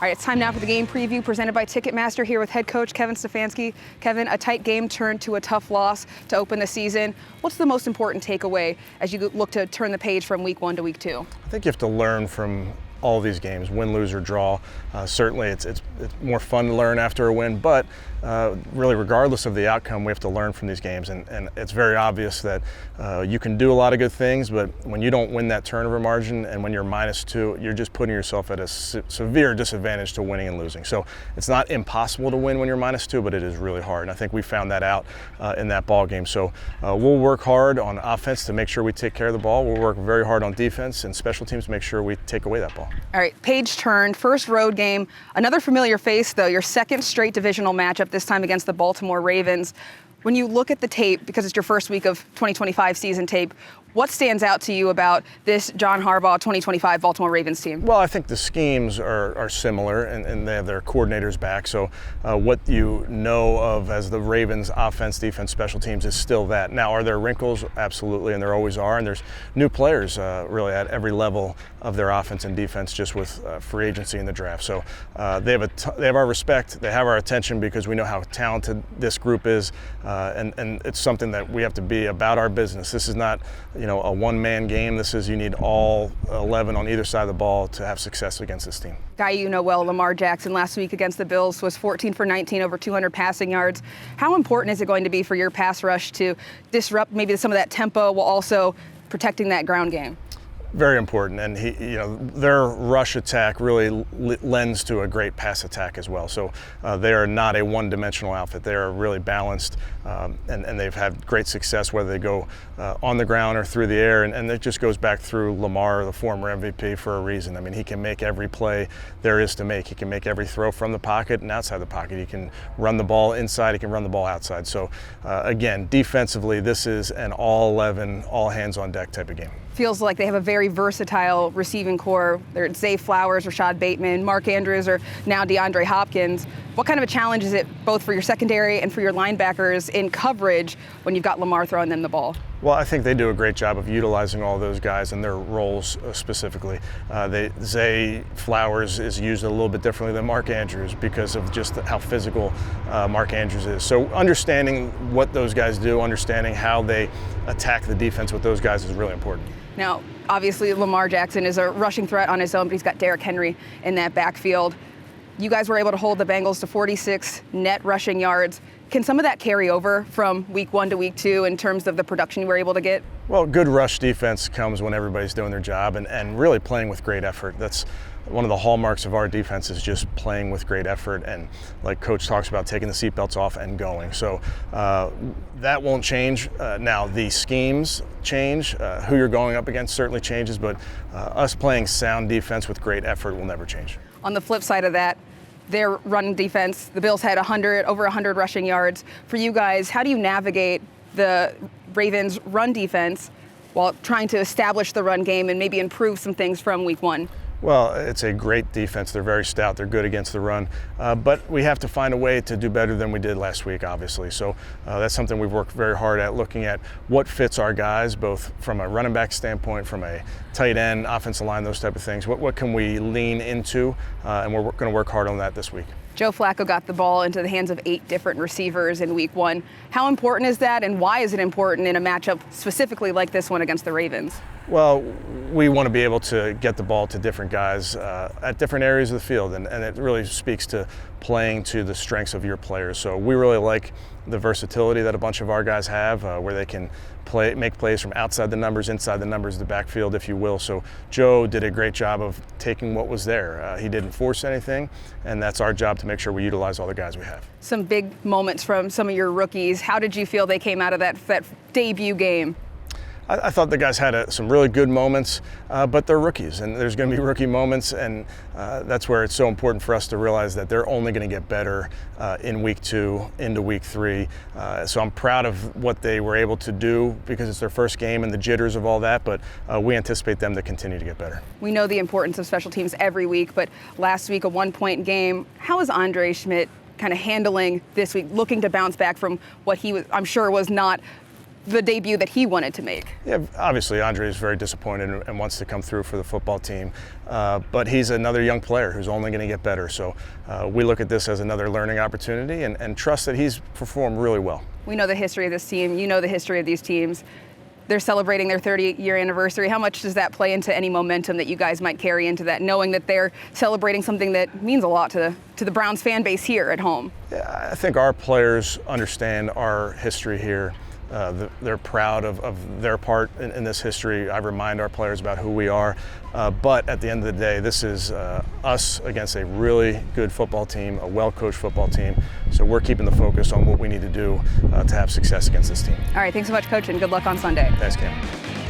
All right, it's time now for the game preview presented by Ticketmaster here with head coach Kevin Stefanski. Kevin, a tight game turned to a tough loss to open the season. What's the most important takeaway as you look to turn the page from week 1 to week 2? I think you have to learn from all these games, win, lose, or draw. Certainly it's more fun to learn after a win, but really regardless of the outcome, we have to learn from these games. And it's very obvious that you can do a lot of good things, but when you don't win that turnover margin and when you're -2, you're just putting yourself at a severe disadvantage to winning and losing. So it's not impossible to win when you're -2, but it is really hard. And I think we found that out in that ball game. So we'll work hard on offense to make sure we take care of the ball. We'll work very hard on defense and special teams to make sure we take away that ball. All right, page turned, first road game. Another familiar face, though, your second straight divisional matchup, this time against the Baltimore Ravens. When you look at the tape, because it's your first week of 2025 season tape, what stands out to you about this John Harbaugh 2025 Baltimore Ravens team? Well, I think the schemes are similar, and they have their coordinators back. So what you know of as the Ravens offense, defense, special teams is still that. Now, are there wrinkles? Absolutely, and there always are. And there's new players really at every level of their offense and defense just with free agency in the draft. So they have our respect. They have our attention because we know how talented this group is, and it's something that we have to be about our business. This is not a one-man game. You need all 11 on either side of the ball to have success against this team. Guy you know well, Lamar Jackson, last week against the Bills was 14 for 19, over 200 passing yards. How important is it going to be for your pass rush to disrupt maybe some of that tempo while also protecting that ground game? Very important, and their rush attack really lends to a great pass attack as well. So they are not a one-dimensional outfit. They are really balanced, and they've had great success whether they go on the ground or through the air. And it just goes back through Lamar, the former MVP, for a reason. I mean, he can make every play there is to make. He can make every throw from the pocket and outside the pocket. He can run the ball inside. He can run the ball outside. So again, defensively, this is an all-11, all-hands-on-deck type of game. Feels like they have a very versatile receiving core. There's Zay Flowers, Rashad Bateman, Mark Andrews, or now DeAndre Hopkins. What kind of a challenge is it both for your secondary and for your linebackers in coverage when you've got Lamar throwing them the ball? Well, I think they do a great job of utilizing all those guys and their roles specifically. Zay Flowers is used a little bit differently than Mark Andrews because of just how physical Mark Andrews is. So understanding what those guys do, understanding how they attack the defense with those guys is really important. Now, obviously, Lamar Jackson is a rushing threat on his own, but he's got Derrick Henry in that backfield. You guys were able to hold the Bengals to 46 net rushing yards. Can some of that carry over from week 1 to week 2 in terms of the production you were able to get? Well, good rush defense comes when everybody's doing their job and really playing with great effort. That's one of the hallmarks of our defense, is just playing with great effort, and like Coach talks about, taking the seatbelts off and going. So that won't change. Now the schemes change. Who you're going up against certainly changes, but us playing sound defense with great effort will never change. On the flip side of that, their run defense, the Bills had over 100 rushing yards. For you guys, how do you navigate the Ravens' run defense while trying to establish the run game and maybe improve some things from week 1? Well, it's a great defense. They're very stout. They're good against the run. But we have to find a way to do better than we did last week, obviously. So that's something we've worked very hard at, looking at what fits our guys, both from a running back standpoint, from a tight end, offensive line, those type of things. What can we lean into? And we're going to work hard on that this week. Joe Flacco got the ball into the hands of 8 different receivers in week 1. How important is that, and why is it important in a matchup specifically like this one against the Ravens? Well, we want to be able to get the ball to different guys at different areas of the field, and it really speaks to playing to the strengths of your players. So we really like the versatility that a bunch of our guys have, where they can make plays from outside the numbers, inside the numbers, the backfield, if you will. So Joe did a great job of taking what was there. He didn't force anything, and that's our job to make sure we utilize all the guys we have. Some big moments from some of your rookies. How did you feel they came out of that debut game? I thought the guys had some really good moments, but they're rookies, and there's going to be rookie moments, and that's where it's so important for us to realize that they're only going to get better in week 2 into week 3. So I'm proud of what they were able to do because it's their first game and the jitters of all that, but we anticipate them to continue to get better. We know the importance of special teams every week, but last week a 1-point game. How is Andre Schmidt kind of handling this week, looking to bounce back from what he was, I'm sure, was not the debut that he wanted to make. Yeah, obviously Andre is very disappointed and wants to come through for the football team, but he's another young player who's only going to get better. So we look at this as another learning opportunity and trust that he's performed really well. We know the history of this team. You know the history of these teams. They're celebrating their 30-year anniversary. How much does that play into any momentum that you guys might carry into that, knowing that they're celebrating something that means a lot to the Browns fan base here at home? Yeah, I think our players understand our history here. They're proud of their part in this history. I remind our players about who we are. But at the end of the day, this is us against a really good football team, a well-coached football team. So we're keeping the focus on what we need to do to have success against this team. All right, thanks so much, Coach, and good luck on Sunday. Thanks, Cam.